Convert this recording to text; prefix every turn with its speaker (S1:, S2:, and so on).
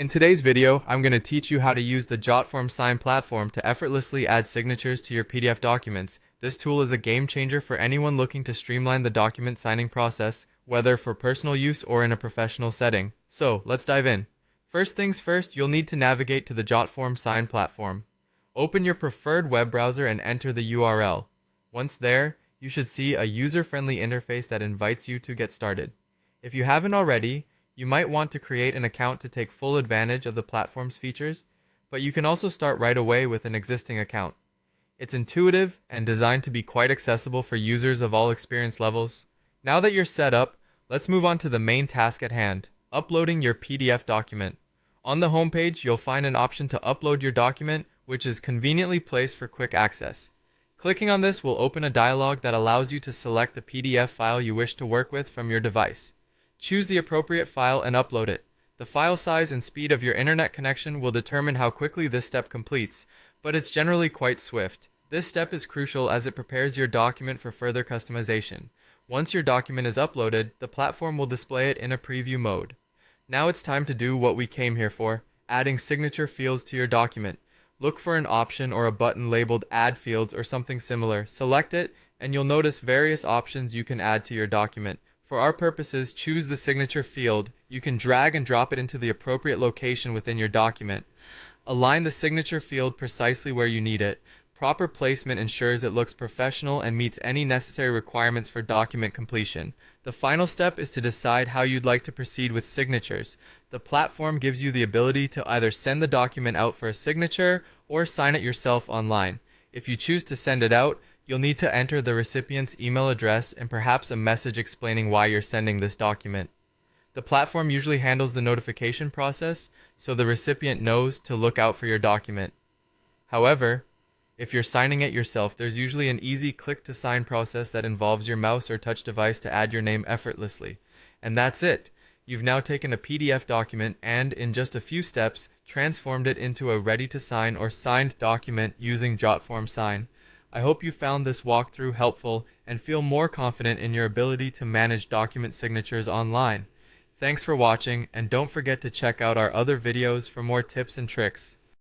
S1: In today's video, I'm going to teach you how to use the Jotform Sign platform to effortlessly add signatures to your PDF documents. This tool is a game changer for anyone looking to streamline the document signing process, whether for personal use or in a professional setting. So, let's dive in. First things first, you'll need to navigate to the Jotform Sign platform. Open your preferred web browser and enter the URL. Once there, you should see a user-friendly interface that invites you to get started. If you haven't already, you might want to create an account to take full advantage of the platform's features, but you can also start right away with an existing account. It's intuitive and designed to be quite accessible for users of all experience levels. Now that you're set up, let's move on to the main task at hand, uploading your PDF document. On the homepage, you'll find an option to upload your document, which is conveniently placed for quick access. Clicking on this will open a dialog that allows you to select the PDF file you wish to work with from your device. Choose the appropriate file and upload it. The file size and speed of your internet connection will determine how quickly this step completes, but it's generally quite swift. This step is crucial as it prepares your document for further customization. Once your document is uploaded, the platform will display it in a preview mode. Now it's time to do what we came here for, adding signature fields to your document. Look for an option or a button labeled Add Fields or something similar. Select it, and you'll notice various options you can add to your document. For our purposes, choose the signature field. You can drag and drop it into the appropriate location within your document. Align the signature field precisely where you need it. Proper placement ensures it looks professional and meets any necessary requirements for document completion. The final step is to decide how you'd like to proceed with signatures. The platform gives you the ability to either send the document out for a signature or sign it yourself online. If you choose to send it out, you'll need to enter the recipient's email address and perhaps a message explaining why you're sending this document. The platform usually handles the notification process, so the recipient knows to look out for your document. However, if you're signing it yourself, there's usually an easy click-to-sign process that involves your mouse or touch device to add your name effortlessly. And that's it! You've now taken a PDF document and, in just a few steps, transformed it into a ready-to-sign or signed document using Jotform Sign. I hope you found this walkthrough helpful and feel more confident in your ability to manage document signatures online. Thanks for watching, and don't forget to check out our other videos for more tips and tricks.